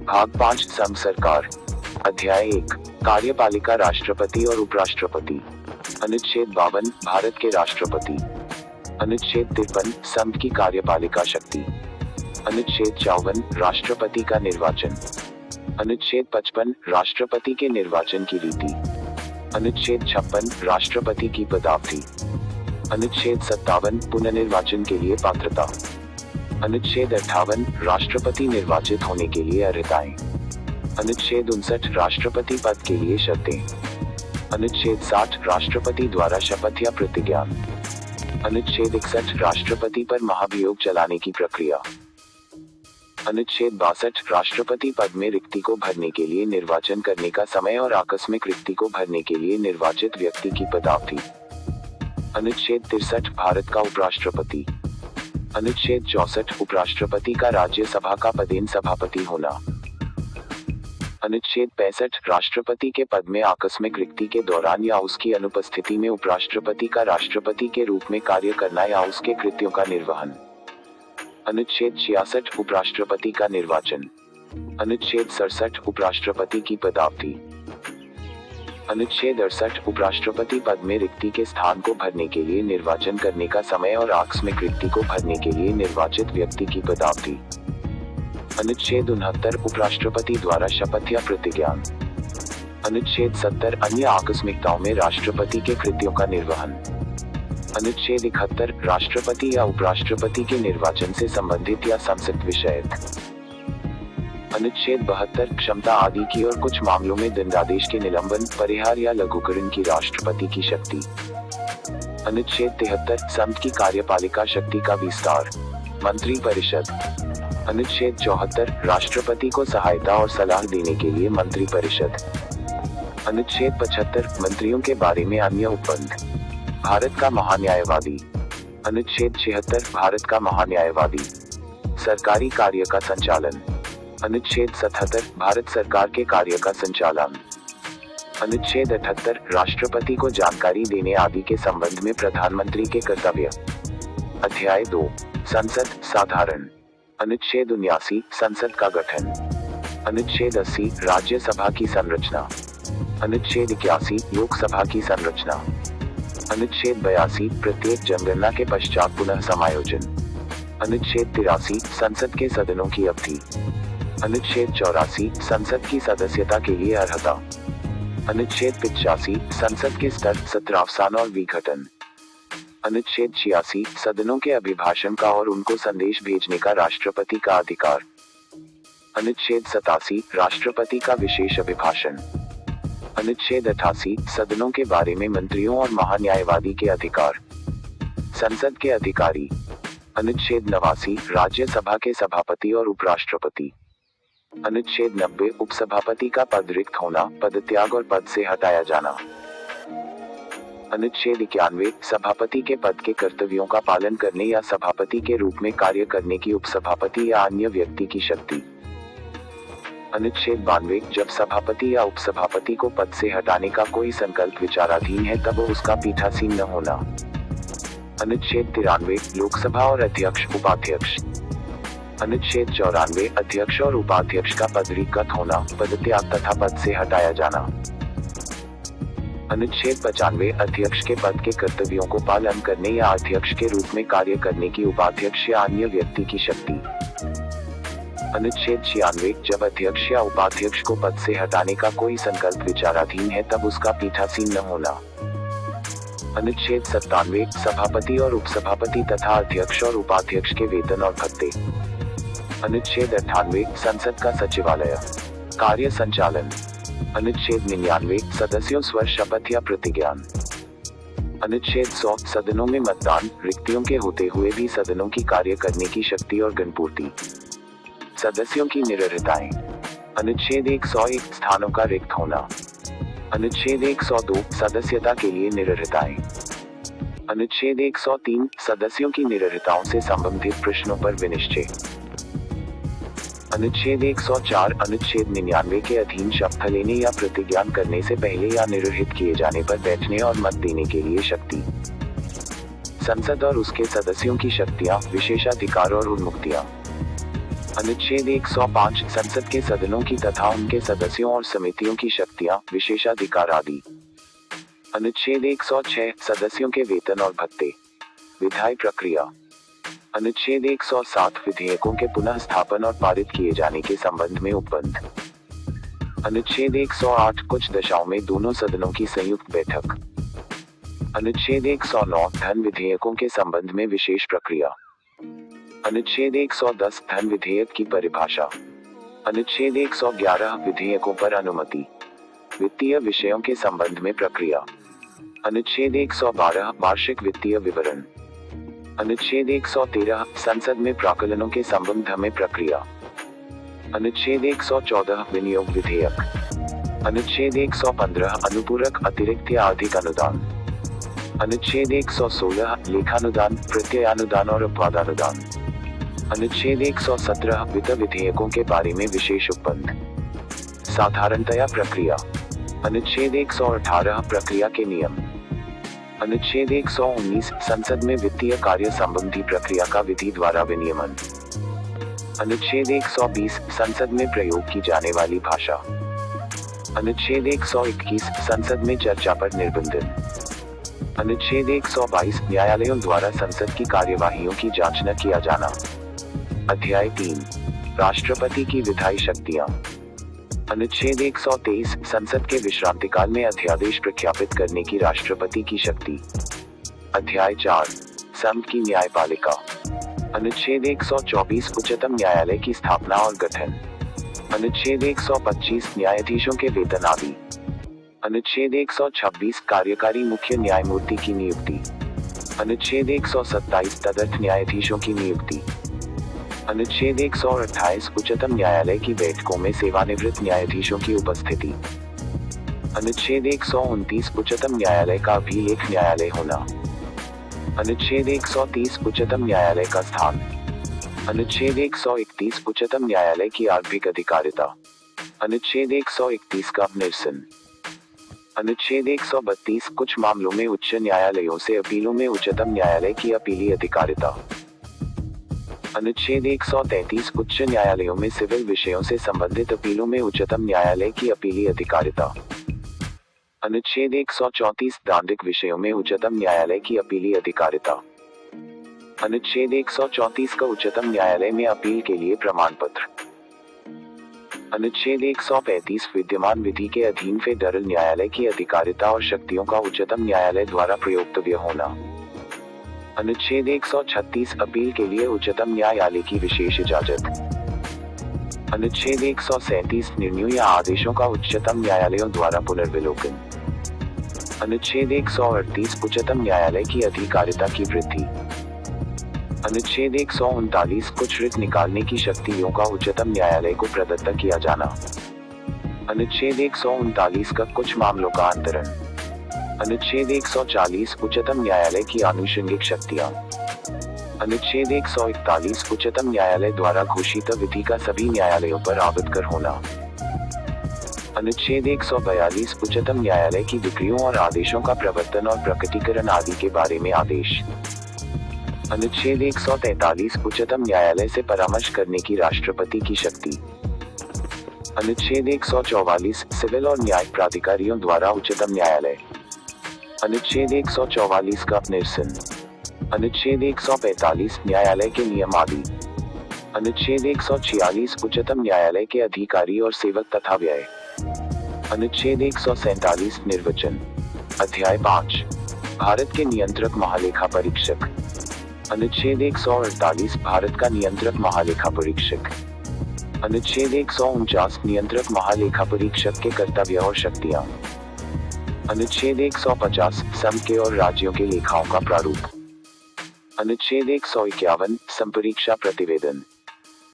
भाग 5 संघ सरकार। अध्याय 1 कार्यपालिका राष्ट्रपति और उपराष्ट्रपति। अनुच्छेद 52 भारत के राष्ट्रपति। अनुच्छेद 53 संघ की कार्यपालिका शक्ति। अनुच्छेद 54 राष्ट्रपति का निर्वाचन। अनुच्छेद 55 राष्ट्रपति के निर्वाचन की रीति। अनुच्छेद 56 राष्ट्रपति की पदावधि। अनुच्छेद 57 पुनर्निर्वाचन के लिए पात्रता। अनुच्छेद 58 राष्ट्रपति निर्वाचित होने के लिए अर्हताएं। अनुच्छेद 59 राष्ट्रपति पद के लिए शर्तें। अनुच्छेद 60 राष्ट्रपति द्वारा शपथ या प्रतिज्ञा। अनुच्छेद 61 राष्ट्रपति पर महाभियोग चलाने की प्रक्रिया। अनुच्छेद 62 राष्ट्रपति पद में रिक्ति को भरने के लिए निर्वाचन करने का समय और आकस्मिक रिक्ति को भरने के लिए निर्वाचित व्यक्ति की पदावधि। अनुच्छेद 63 भारत का उपराष्ट्रपति। अनुच्छेद 64 उपराष्ट्रपति का राज्यसभा का पदेन सभापति होना। अनुच्छेद 65 राष्ट्रपति के पद में आकस्मिक रिक्ति के दौरान या उसकी अनुपस्थिति में उपराष्ट्रपति का राष्ट्रपति के रूप में कार्य करना या उसके कृत्यों का निर्वहन। अनुच्छेद 66 उपराष्ट्रपति का निर्वाचन। अनुच्छेद 67 उपराष्ट्रपति की पदावधि। अनुच्छेद 68 उपराष्ट्रपति पद में रिक्ति के स्थान को भरने के लिए निर्वाचन करने का समय और आकस्मिक रिक्ति को भरने के लिए निर्वाचित व्यक्ति की पदावधि। अनुच्छेद 69 उपराष्ट्रपति द्वारा शपथ या प्रतिज्ञा। अनुच्छेद 70 अन्य आकस्मिकताओं में राष्ट्रपति के कृत्यों का निर्वहन। अनुच्छेद 71 राष्ट्रपति या उपराष्ट्रपति के निर्वाचन से संबंधित या संसिक्त विषयक। अनुच्छेद 72 क्षमता आदि की और कुछ मामलों में दंडादेश के निलंबन, परिहार या लघुकरण की राष्ट्रपति की शक्ति। अनुच्छेद 73 संघ की कार्यपालिका शक्ति का विस्तार। मंत्री परिषद। अनुच्छेद 74 राष्ट्रपति को सहायता और सलाह देने के लिए मंत्री परिषद। अनुच्छेद 75 मंत्रियों के बारे में अन्य उपबंध। भारत का महान्यायवादी। अनुच्छेद 76 भारत का महान्यायवादी। सरकारी कार्य का संचालन। अनुच्छेद 77 भारत सरकार के कार्य का संचालन। अनुच्छेद 78 राष्ट्रपति को जानकारी देने आदि के संबंध में प्रधानमंत्री के कर्तव्य। अध्याय 2 संसद साधारण। अनुच्छेद 79 संसद का गठन। अनुच्छेद 80 राज्यसभा की संरचना। अनुच्छेद 81 लोकसभा की संरचना। अनुच्छेद 82 प्रत्येक जनगणना के पश्चात पुनः समायोजन। अनुच्छेद 83 संसद के सदनों की अवधि। अनुच्छेद 84 संसद की सदस्यता के लिए अर्हता। अनुच्छेद 85 संसद के स्तर, सत्रावसान और विघटन। अनुच्छेद 86 सदनों के अभिभाषण का और उनको संदेश भेजने का राष्ट्रपति का अधिकार। अनुच्छेद 87 राष्ट्रपति का विशेष अभिभाषण। अनुच्छेद 88 सदनों के बारे में मंत्रियों और महान्यायवादी के अधिकार। संसद के अधिकारी। अनुच्छेद 89 राज्यसभा के सभापति और उपराष्ट्रपति। अनुच्छेद 90 उपसभापति का पद रिक्त होना, पदत्याग और पद से हटाया जाना। अनुच्छेद 91 सभापति के पद के कर्तव्यों का पालन करने या सभापति के रूप में कार्य करने की उपसभापति या अन्य व्यक्ति की शक्ति। अनुच्छेद 92 जब सभापति या उपसभापति को पद से हटाने का कोई संकल्प विचाराधीन है तब उसका पीठासीन न होना। अनुच्छेद 93 लोकसभा और अध्यक्ष उपाध्यक्ष। अनुच्छेद 94 अध्यक्ष और उपाध्यक्ष का पद रिक्त होना, पदत्याग तथा पद से हटाया जाना। अनुच्छेद 95 अध्यक्ष के पद के कर्तव्यों को पालन करने या अध्यक्ष के रूप में कार्य करने की उपाध्यक्ष या अन्य व्यक्ति की शक्ति। अनुच्छेद 96 जब अध्यक्ष या उपाध्यक्ष को पद से हटाने का कोई संकल्प विचाराधीन है तब उसका पीठासीन न होना। अनुच्छेद 97 सभापति और उपसभापति तथा अध्यक्ष और उपाध्यक्ष के वेतन और भत्ते। अनुच्छेद 98 संसद का सचिवालय। कार्य संचालन। अनुच्छेद 99 सदस्यों स्वर शपथ या प्रतिज्ञा। अनुच्छेद 100 सदनों में मतदान, रिक्तियों के होते हुए भी सदनों की कार्य करने की शक्ति और गणपूर्ति। सदस्यों की निरर्हताएं। अनुच्छेद 101 स्थानों का रिक्त होना। अनुच्छेद 102 सदस्यता के लिए निरर्हताएं। अनुच्छेद 103 सदस्यों की निरर्हताओं से संबंधित प्रश्नों पर विनिश्चय। अनुच्छेद 104 अनुच्छेद 99 के अधीन शपथ लेने या प्रतिज्ञा करने से पहले या निरर्हित किए जाने पर बैठने और मत देने के लिए शक्ति। संसद और उसके सदस्यों की शक्तियां, विशेषाधिकार और उन्मुक्तियां। अनुच्छेद 105 संसद के सदनों की तथा उनके सदस्यों और समितियों की शक्तियां, विशेषाधिकार आदि। अनुच्छेद 106 सदस्यों के वेतन और भत्ते। विधायी प्रक्रिया। अनुच्छेद 107 विधेयकों के पुनः स्थापन और पारित किए जाने के संबंध में उपबंध। अनुच्छेद 108 कुछ दशाओं में दोनों सदनों की संयुक्त बैठक। अनुच्छेद 109 धन विधेयकों के संबंध में विशेष प्रक्रिया। अनुच्छेद 110 धन विधेयक की परिभाषा। अनुच्छेद 111 विधेयकों पर अनुमति। वित्तीय विषयों के संबंध में प्रक्रिया। अनुच्छेद 112 वार्षिक वित्तीय विवरण। अनुच्छेद 113 संसद में प्राक्कलनों के संबंध में प्रक्रिया। अनुच्छेद 114 विनियोग विधेयक। अनुच्छेद 115 अनुपूरक अतिरिक्त या अधिक अनुदान। अनुच्छेद 116 लेखानुदान, प्रत्ययानुदान और अपवादानुदान। अनुच्छेद 117 वित्त विधेयकों के बारे में विशेष उपबंध। साधारणतया प्रक्रिया। अनुच्छेद 118 प्रक्रिया के नियम। अनुच्छेद 119 संसद में वित्तीय कार्य संबंधी प्रक्रिया का विधि द्वारा विनियमन। अनुच्छेद 120 संसद में प्रयोग की जाने वाली भाषा। अनुच्छेद 121 संसद में चर्चा पर निर्बंधन। अनुच्छेद 122 न्यायालयों द्वारा संसद की कार्यवाहियों की जांच न किया जाना। अध्याय 3 राष्ट्रपति की विधायी शक्तियां। अनुच्छेद 123 संसद के विश्रांतिकाल में अध्यादेश प्रख्यापित करने की राष्ट्रपति की शक्ति। अध्याय 4 संघ की न्यायपालिका। अनुच्छेद 124 उच्चतम न्यायालय की स्थापना और गठन। अनुच्छेद 125 न्यायाधीशों के वेतन आदि। अनुच्छेद 126 कार्यकारी मुख्य न्यायमूर्ति की नियुक्ति। अनुच्छेद 127 तदर्थ न्यायाधीशों की नियुक्ति। अनुच्छेद 128 उच्चतम न्यायालय की बैठकों में सेवानिवृत्त न्यायाधीशों की उपस्थिति। अनुच्छेद 129 उच्चतम न्यायालय का अभिलेख न्यायालय होना। अनुच्छेद 130 उच्चतम न्यायालय का स्थान। अनुच्छेद 131 उच्चतम न्यायालय की आर्थिक अधिकारिता। अनुच्छेद 131 का निरसन। अनुच्छेद 132 कुछ मामलों में उच्च न्यायालयों से अपीलों में उच्चतम न्यायालय की अपीली अधिकारिता। अनुच्छेद 133 उच्च न्यायालयों में सिविल विषयों से संबंधित अपीलों में उच्चतम न्यायालय की अपीली अधिकारिता। अनुच्छेद 134 दांडिक विषयों में उच्चतम न्यायालय की अपीली अधिकारिता। अनुच्छेद 134 का उच्चतम न्यायालय में अपील के लिए प्रमाण पत्र। अनुच्छेद 135 विद्यमान विधि के अधीन फेडरल न्यायालय की अधिकारिता और शक्तियों का उच्चतम न्यायालय द्वारा प्रयोक्तव्य होना। अनुच्छेद 136 अपील के लिए उच्चतम न्यायालय की विशेष इजाजत। अनुच्छेद 137 निर्णयों या आदेशों का उच्चतम न्यायालयों द्वारा पुनर्विलोकन। अनुच्छेद 138 उच्चतम न्यायालय की अधिकारिता की वृद्धि। अनुच्छेद 139 कुछ रिट निकालने की शक्तियों का उच्चतम न्यायालय को प्रदत्त किया जाना। अनुच्छेद 139 का कुछ मामलों का अंतरण। अनुच्छेद 140 उच्चतम न्यायालय की आनुषंगिक शक्तियां। अनुच्छेद 141 उच्चतम न्यायालय द्वारा घोषित विधि का सभी न्यायालयों पर आबद्ध होना। अनुच्छेद 142 उच्चतम न्यायालय की डिक्रियों और आदेशों का प्रवर्तन और प्रकटीकरण आदि के बारे में आदेश। अनुच्छेद 143 उच्चतम न्यायालय से परामर्श करने की राष्ट्रपति की शक्ति। अनुच्छेद 144 सिविल और न्यायिक प्राधिकारियों द्वारा उच्चतम न्यायालय। अनुच्छेद 144 का निरसन। अनुच्छेद 145 न्यायालय के नियम आदि। अनुच्छेद 146 उच्चतम न्यायालय के अधिकारी और सेवक तथा व्यय। अनुच्छेद 147 निर्वचन। अध्याय 5 भारत के नियंत्रक महालेखा परीक्षक। अनुच्छेद 148 भारत का नियंत्रक महालेखा परीक्षक। अनुच्छेद 149 नियंत्रक महालेखा परीक्षक के कर्तव्य और शक्तियां। अनुच्छेद 150 संघ के और राज्यों के लेखाओं का प्रारूप। अनुच्छेद 151 संपरीक्षा प्रतिवेदन।